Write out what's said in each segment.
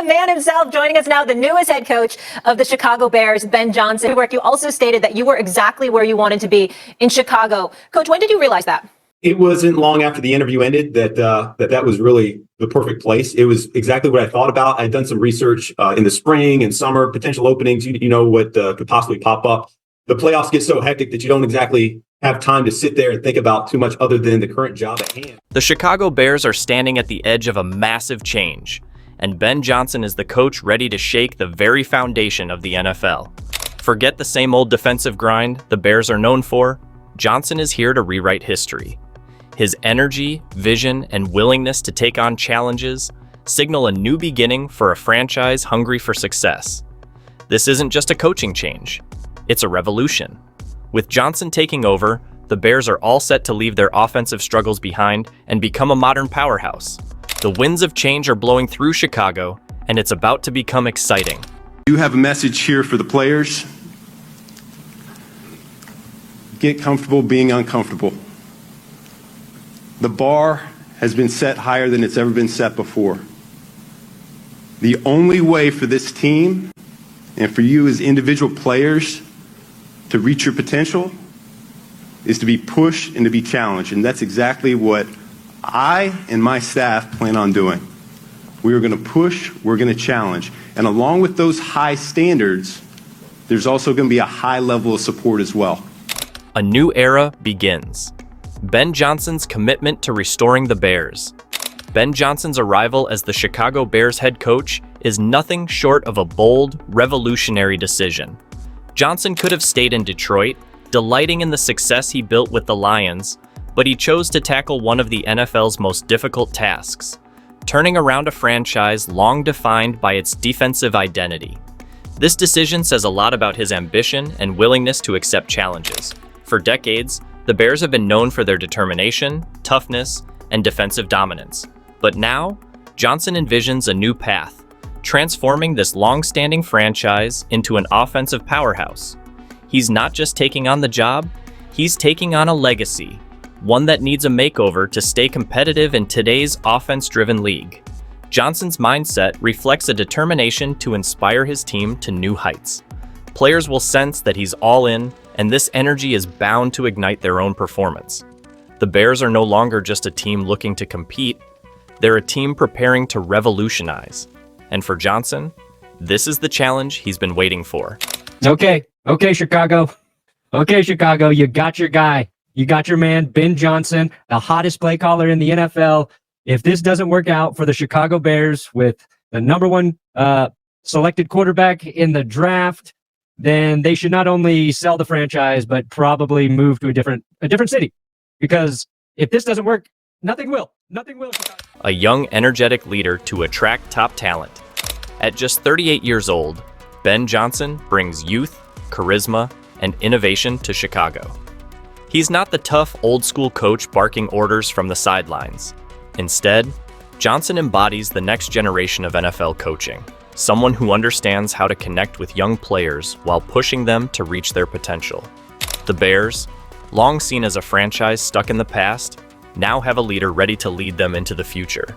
the man himself joining us now, the newest head coach of the Chicago Bears, Ben Johnson. You also stated that you were exactly where you wanted to be in Chicago. Coach, when did you realize that? It wasn't long after the interview ended that was really the perfect place. It was exactly what I thought about. I'd done some research in the spring and summer, potential openings. You know what could possibly pop up. The playoffs get so hectic that you don't exactly have time to sit there and think about too much other than the current job at hand. The Chicago Bears are standing at the edge of a massive change, and Ben Johnson is the coach ready to shake the very foundation of the NFL. Forget the same old defensive grind the Bears are known for. Johnson is here to rewrite history. His energy, vision, and willingness to take on challenges signal a new beginning for a franchise hungry for success. This isn't just a coaching change, it's a revolution. With Johnson taking over, the Bears are all set to leave their offensive struggles behind and become a modern powerhouse. The winds of change are blowing through Chicago, and it's about to become exciting. You have a message here for the players. Get comfortable being uncomfortable. The bar has been set higher than it's ever been set before. The only way for this team and for you as individual players to reach your potential is to be pushed and to be challenged. And that's exactly what I and my staff plan on doing. We are going to push, we're going to challenge. And along with those high standards, there's also going to be a high level of support as well. A new era begins. Ben Johnson's commitment to restoring the Bears. Ben Johnson's arrival as the Chicago Bears head coach is nothing short of a bold, revolutionary decision. Johnson could have stayed in Detroit, delighting in the success he built with the Lions, but he chose to tackle one of the NFL's most difficult tasks, turning around a franchise long defined by its defensive identity. This decision says a lot about his ambition and willingness to accept challenges. For decades, the Bears have been known for their determination, toughness, and defensive dominance. But now, Johnson envisions a new path, transforming this long-standing franchise into an offensive powerhouse. He's not just taking on the job, he's taking on a legacy, one that needs a makeover to stay competitive in today's offense-driven league. Johnson's mindset reflects a determination to inspire his team to new heights. Players will sense that he's all in, and this energy is bound to ignite their own performance. The Bears are no longer just a team looking to compete, they're a team preparing to revolutionize. And for Johnson, this is the challenge he's been waiting for. Okay, Chicago. Okay, Chicago, you got your guy. You got your man, Ben Johnson, the hottest play caller in the NFL. If this doesn't work out for the Chicago Bears with the number one selected quarterback in the draft, then they should not only sell the franchise, but probably move to a different city. Because if this doesn't work, nothing will. Nothing will. A young, energetic leader to attract top talent. At just 38 years old, Ben Johnson brings youth, charisma, and innovation to Chicago. He's not the tough, old-school coach barking orders from the sidelines. Instead, Johnson embodies the next generation of NFL coaching, someone who understands how to connect with young players while pushing them to reach their potential. The Bears, long seen as a franchise stuck in the past, now have a leader ready to lead them into the future.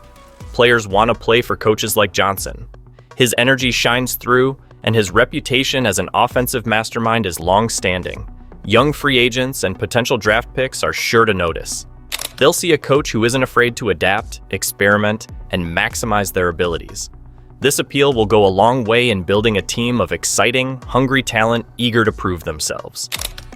Players want to play for coaches like Johnson. His energy shines through, and his reputation as an offensive mastermind is long-standing. Young free agents and potential draft picks are sure to notice. They'll see a coach who isn't afraid to adapt, experiment, and maximize their abilities. This appeal will go a long way in building a team of exciting, hungry talent eager to prove themselves.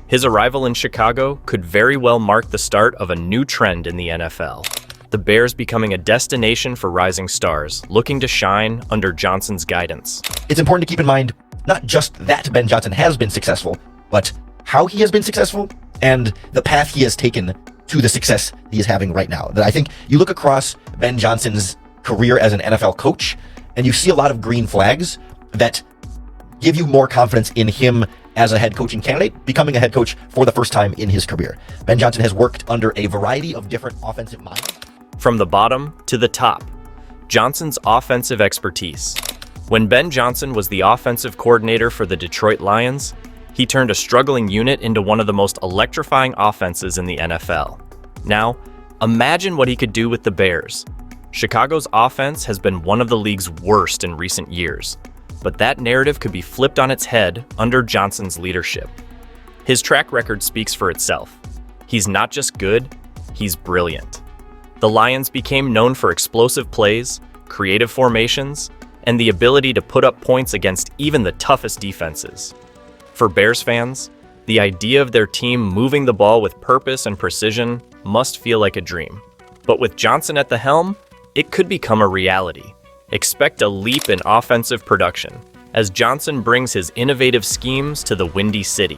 His arrival in Chicago could very well mark the start of a new trend in the NFL. The Bears becoming a destination for rising stars, looking to shine under Johnson's guidance. It's important to keep in mind not just that Ben Johnson has been successful, but how he has been successful and the path he has taken to the success he is having right now. That I think you look across Ben Johnson's career as an NFL coach, and you see a lot of green flags that give you more confidence in him as a head coaching candidate, becoming a head coach for the first time in his career. Ben Johnson has worked under a variety of different offensive minds. From the bottom to the top, Johnson's offensive expertise. When Ben Johnson was the offensive coordinator for the Detroit Lions, he turned a struggling unit into one of the most electrifying offenses in the NFL. Now, imagine what he could do with the Bears. Chicago's offense has been one of the league's worst in recent years, but that narrative could be flipped on its head under Johnson's leadership. His track record speaks for itself. He's not just good, he's brilliant. The Lions became known for explosive plays, creative formations, and the ability to put up points against even the toughest defenses. For Bears fans, the idea of their team moving the ball with purpose and precision must feel like a dream. But with Johnson at the helm, it could become a reality. Expect a leap in offensive production as Johnson brings his innovative schemes to the Windy City.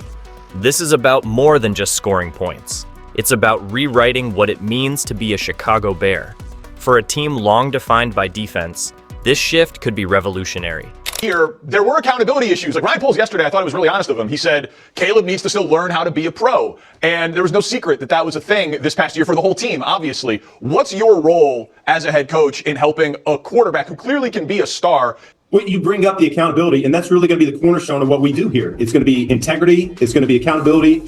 This is about more than just scoring points. It's about rewriting what it means to be a Chicago Bear. For a team long defined by defense, this shift could be revolutionary. Here, there were accountability issues. Like Ryan Poles yesterday, I thought it was really honest of him. He said, Caleb needs to still learn how to be a pro. And there was no secret that that was a thing this past year for the whole team, obviously. What's your role as a head coach in helping a quarterback who clearly can be a star? Well, you bring up the accountability, and that's really going to be the cornerstone of what we do here. It's going to be integrity. It's going to be accountability.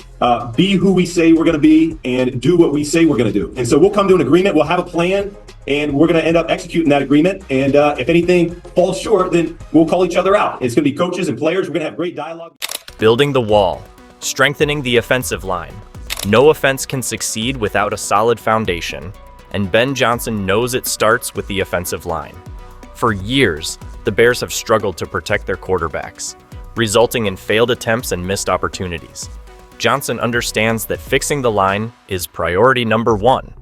Be who we say we're going to be and do what we say we're going to do. And so we'll come to an agreement. We'll have a plan, and we're going to end up executing that agreement. And if anything falls short, then we'll call each other out. It's going to be coaches and players. We're going to have great dialogue. Building the wall, strengthening the offensive line. No offense can succeed without a solid foundation, and Ben Johnson knows it starts with the offensive line. For years, the Bears have struggled to protect their quarterbacks, resulting in failed attempts and missed opportunities. Johnson understands that fixing the line is priority number one.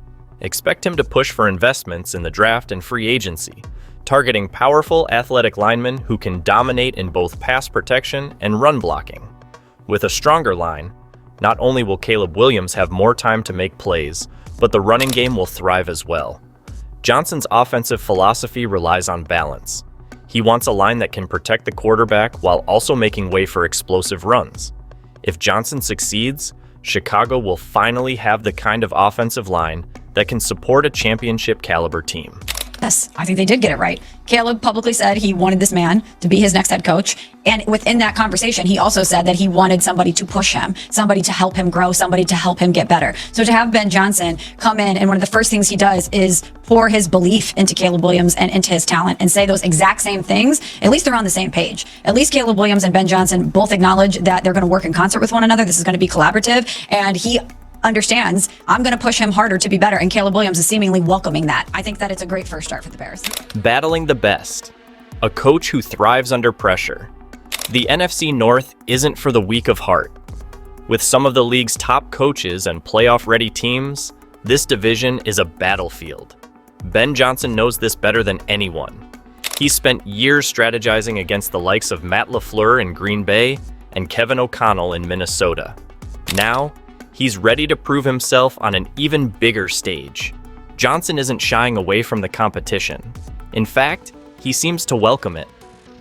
Expect him to push for investments in the draft and free agency, targeting powerful athletic linemen who can dominate in both pass protection and run blocking. With a stronger line, not only will Caleb Williams have more time to make plays, but the running game will thrive as well. Johnson's offensive philosophy relies on balance. He wants a line that can protect the quarterback while also making way for explosive runs. If Johnson succeeds, Chicago will finally have the kind of offensive line that can support a championship caliber team. Yes, I think they did get it right. Caleb publicly said he wanted this man to be his next head coach. And within that conversation, he also said that he wanted somebody to push him, somebody to help him grow, somebody to help him get better. So to have Ben Johnson come in, and one of the first things he does is pour his belief into Caleb Williams and into his talent and say those exact same things, at least they're on the same page. At least Caleb Williams and Ben Johnson both acknowledge that they're going to work in concert with one another. This is going to be collaborative. And he understands I'm going to push him harder to be better, and Caleb Williams is seemingly welcoming that. I think that it's a great first start for the Bears. Battling the best. A coach who thrives under pressure. The NFC North isn't for the weak of heart. With some of the league's top coaches and playoff-ready teams, this division is a battlefield. Ben Johnson knows this better than anyone. He spent years strategizing against the likes of Matt LaFleur in Green Bay and Kevin O'Connell in Minnesota. Now, he's ready to prove himself on an even bigger stage. Johnson isn't shying away from the competition. In fact, he seems to welcome it.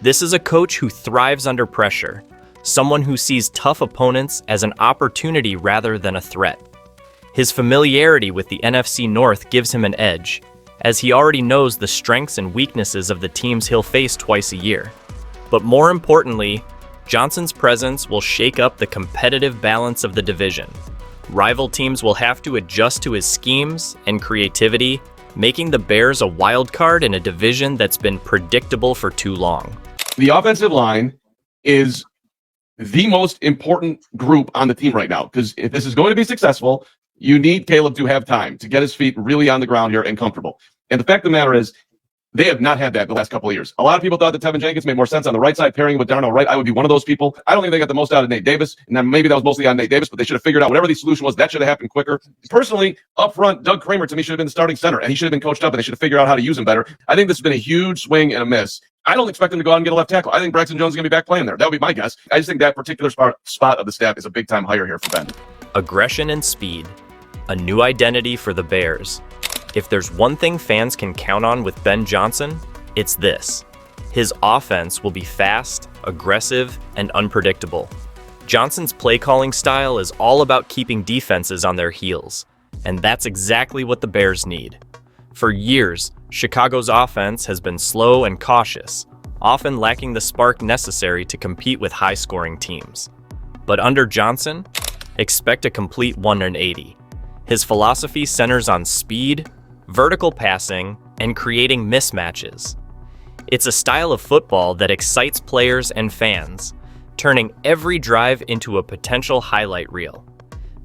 This is a coach who thrives under pressure, someone who sees tough opponents as an opportunity rather than a threat. His familiarity with the NFC North gives him an edge, as he already knows the strengths and weaknesses of the teams he'll face twice a year. But more importantly, Johnson's presence will shake up the competitive balance of the division. Rival teams will have to adjust to his schemes and creativity, making the Bears a wild card in a division that's been predictable for too long. The offensive line is the most important group on the team right now, because if this is going to be successful, you need Caleb to have time to get his feet really on the ground here and comfortable. And the fact of the matter is, they have not had that the last couple of years. A lot of people thought that Tevin Jenkins made more sense on the right side, pairing with Darnell Wright. I would be one of those people. I don't think they got the most out of Nate Davis, and then maybe that was mostly on Nate Davis, but they should have figured out whatever the solution was. That should have happened quicker. Personally, up front, Doug Kramer to me should have been the starting center, and he should have been coached up, and they should have figured out how to use him better. I think this has been a huge swing and a miss. I don't expect them to go out and get a left tackle. I think Braxton Jones is going to be back playing there. That would be my guess. I just think that particular spot of the staff is a big-time hire here for Ben. Aggression and speed. A new identity for the Bears. If there's one thing fans can count on with Ben Johnson, it's this. His offense will be fast, aggressive, and unpredictable. Johnson's play-calling style is all about keeping defenses on their heels, and that's exactly what the Bears need. For years, Chicago's offense has been slow and cautious, often lacking the spark necessary to compete with high-scoring teams. But under Johnson, expect a complete 180. His philosophy centers on speed, vertical passing, and creating mismatches. It's a style of football that excites players and fans, turning every drive into a potential highlight reel.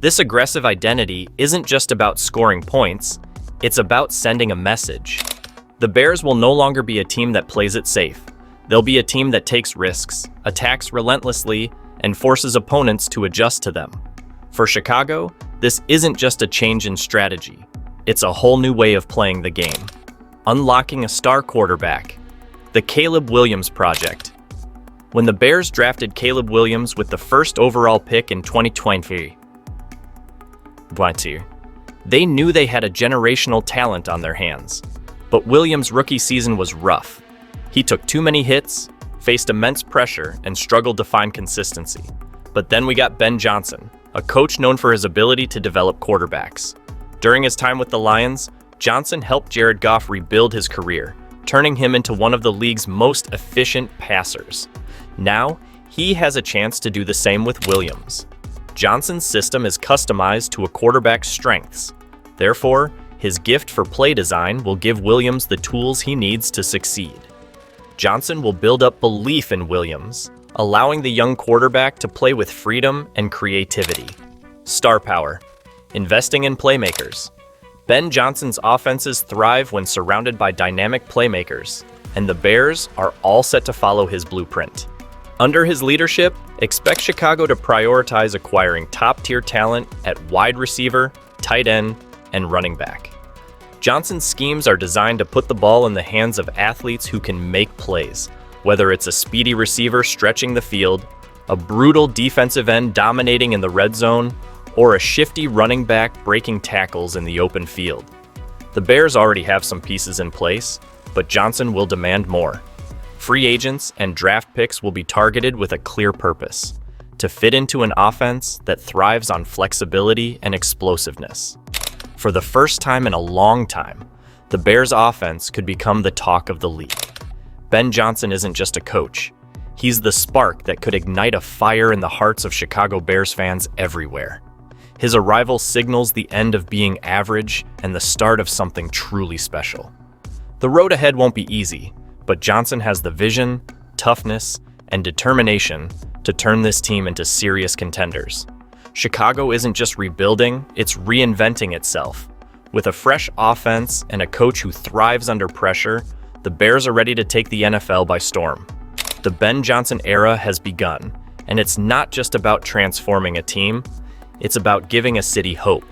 This aggressive identity isn't just about scoring points, it's about sending a message. The Bears will no longer be a team that plays it safe. They'll be a team that takes risks, attacks relentlessly, and forces opponents to adjust to them. For Chicago, this isn't just a change in strategy. It's a whole new way of playing the game. Unlocking a star quarterback. The Caleb Williams Project. When the Bears drafted Caleb Williams with the first overall pick in 2020, they knew they had a generational talent on their hands. But Williams' rookie season was rough. He took too many hits, faced immense pressure, and struggled to find consistency. But then we got Ben Johnson, a coach known for his ability to develop quarterbacks. During his time with the Lions, Johnson helped Jared Goff rebuild his career, turning him into one of the league's most efficient passers. Now, he has a chance to do the same with Williams. Johnson's system is customized to a quarterback's strengths. Therefore, his gift for play design will give Williams the tools he needs to succeed. Johnson will build up belief in Williams, allowing the young quarterback to play with freedom and creativity. Star power. Investing in playmakers. Ben Johnson's offenses thrive when surrounded by dynamic playmakers, and the Bears are all set to follow his blueprint. Under his leadership, expect Chicago to prioritize acquiring top-tier talent at wide receiver, tight end, and running back. Johnson's schemes are designed to put the ball in the hands of athletes who can make plays, whether it's a speedy receiver stretching the field, a brutal defensive end dominating in the red zone, or a shifty running back breaking tackles in the open field. The Bears already have some pieces in place, but Johnson will demand more. Free agents and draft picks will be targeted with a clear purpose: to fit into an offense that thrives on flexibility and explosiveness. For the first time in a long time, the Bears' offense could become the talk of the league. Ben Johnson isn't just a coach. He's the spark that could ignite a fire in the hearts of Chicago Bears fans everywhere. His arrival signals the end of being average and the start of something truly special. The road ahead won't be easy, but Johnson has the vision, toughness, and determination to turn this team into serious contenders. Chicago isn't just rebuilding, it's reinventing itself. With a fresh offense and a coach who thrives under pressure, the Bears are ready to take the NFL by storm. The Ben Johnson era has begun, and it's not just about transforming a team, it's about giving a city hope.